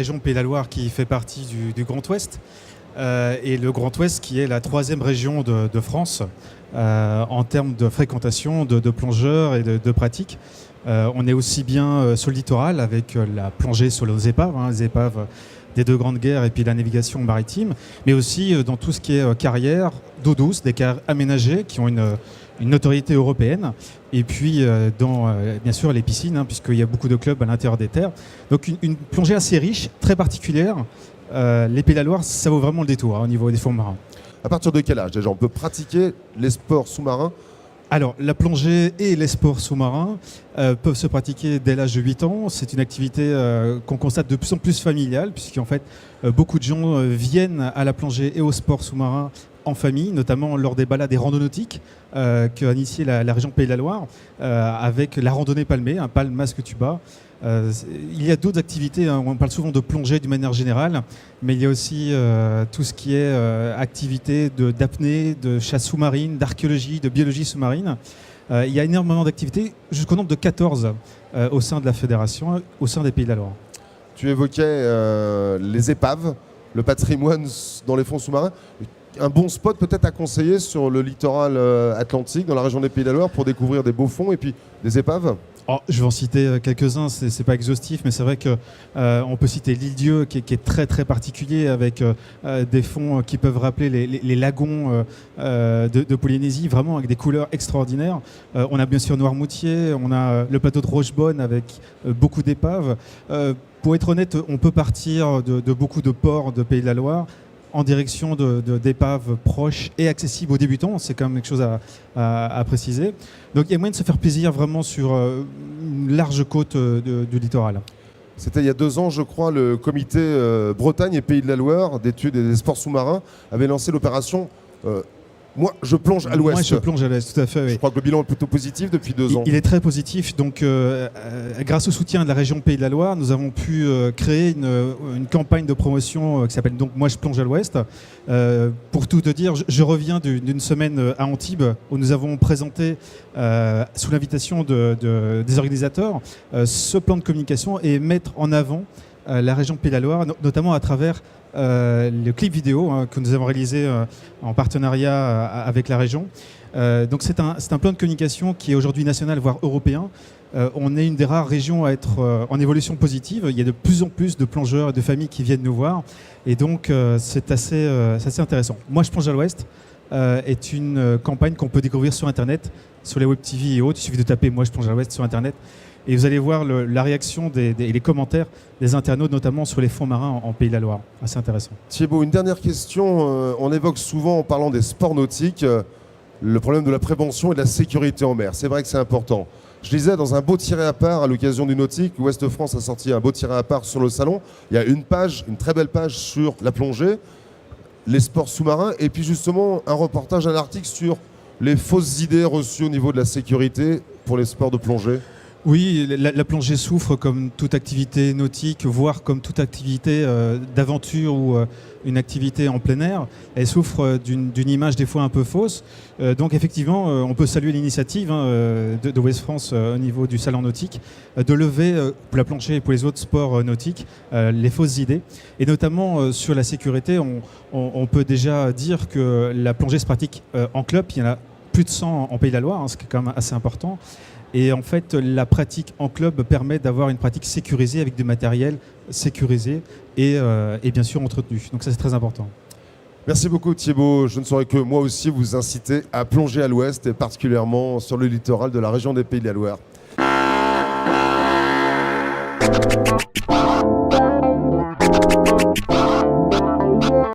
région Pays de la Loire qui fait partie du Grand Ouest. Et le Grand Ouest qui est la troisième région de France en termes de fréquentation de plongeurs et de pratiques. On est aussi bien sur le littoral avec la plongée sur les épaves, les épaves des deux grandes guerres et puis la navigation maritime, mais aussi dans tout ce qui est carrière d'eau douce, des carrières aménagées qui ont une notoriété européenne, et puis dans bien sûr les piscines, puisqu'il y a beaucoup de clubs à l'intérieur des terres. Donc une plongée assez riche, très particulière. Les Pays de la Loire, ça vaut vraiment le détour au niveau des fonds marins. À partir de quel âge déjà on peut pratiquer les sports sous-marins? Alors, la plongée et les sports sous-marins peuvent se pratiquer dès l'âge de 8 ans. C'est une activité qu'on constate de plus en plus familiale, puisqu'en fait, beaucoup de gens viennent à la plongée et aux sports sous-marins en famille, notamment lors des balades et randonautiques qu'a initié la région Pays de la Loire, avec la randonnée palmée, un palme masque tuba. Il y a d'autres activités, on parle souvent de plongée d'une manière générale, mais il y a aussi tout ce qui est activité d'apnée, de chasse sous-marine, d'archéologie, de biologie sous-marine. Il y a énormément d'activités, jusqu'au nombre de 14 au sein de la fédération, au sein des Pays de la Loire. Tu évoquais les épaves, le patrimoine dans les fonds sous-marins. Un bon spot peut-être à conseiller sur le littoral atlantique, dans la région des Pays de la Loire, pour découvrir des beaux fonds et puis des épaves? Je vais en citer quelques-uns, c'est pas exhaustif, mais c'est vrai qu'on peut citer l'Île-Dieu qui est très très particulier, avec des fonds qui peuvent rappeler les lagons de Polynésie, vraiment avec des couleurs extraordinaires. On a bien sûr Noirmoutier, on a le plateau de Rochebonne avec beaucoup d'épaves. Pour être honnête, on peut partir de beaucoup de ports de Pays de la Loire en direction d'épaves proches et accessibles aux débutants. C'est quand même quelque chose à préciser. Donc il y a moyen de se faire plaisir vraiment sur une large côte du littoral. C'était il y a 2 ans, je crois, le comité Bretagne et Pays de la Loire d'études et des sports sous-marins avait lancé l'opération Moi, je plonge à l'ouest. Moi, je plonge à l'ouest, tout à fait. Oui. Je crois que le bilan est plutôt positif depuis 2 ans. Il est très positif. Donc, grâce au soutien de la région Pays de la Loire, nous avons pu créer une campagne de promotion qui s'appelle donc Moi, je plonge à l'ouest. Pour tout te dire, je reviens d'une semaine à Antibes où nous avons présenté, sous l'invitation des organisateurs, ce plan de communication et mettre en avant la région Pays de la Loire, notamment à travers le clip vidéo que nous avons réalisé en partenariat avec la région. Donc c'est un plan de communication qui est aujourd'hui national, voire européen. On est une des rares régions à être en évolution positive. Il y a de plus en plus de plongeurs et de familles qui viennent nous voir. Et donc c'est assez intéressant. Moi, je plonge à l'ouest est une campagne qu'on peut découvrir sur Internet, sur les web TV et autres. Il suffit de taper « Moi, je plonge à l'ouest » sur Internet. Et vous allez voir la réaction et les commentaires des internautes, notamment sur les fonds marins en Pays de la Loire. Assez intéressant. Thibaut, une dernière question. On évoque souvent, en parlant des sports nautiques, le problème de la prévention et de la sécurité en mer. C'est vrai que c'est important. Je lisais dans un beau tiré à part à l'occasion du nautique, Ouest France a sorti un beau tiré à part sur le salon. Il y a une page, une très belle page sur la plongée, les sports sous-marins, et puis justement un reportage, un article sur les fausses idées reçues au niveau de la sécurité pour les sports de plongée. Oui, la plongée souffre comme toute activité nautique, voire comme toute activité d'aventure ou une activité en plein air. Elle souffre d'une image des fois un peu fausse. Donc effectivement, on peut saluer l'initiative de Ouest France au niveau du salon nautique de lever pour la plongée et pour les autres sports nautiques les fausses idées. Et notamment sur la sécurité, on peut déjà dire que la plongée se pratique en club. Il y en a plus de 100 en Pays de la Loire, ce qui est quand même assez important. Et en fait, la pratique en club permet d'avoir une pratique sécurisée avec du matériel sécurisé et bien sûr entretenu. Donc ça, c'est très important. Merci beaucoup Thibaut. Je ne saurais que moi aussi vous inciter à plonger à l'ouest et particulièrement sur le littoral de la région des Pays de la Loire.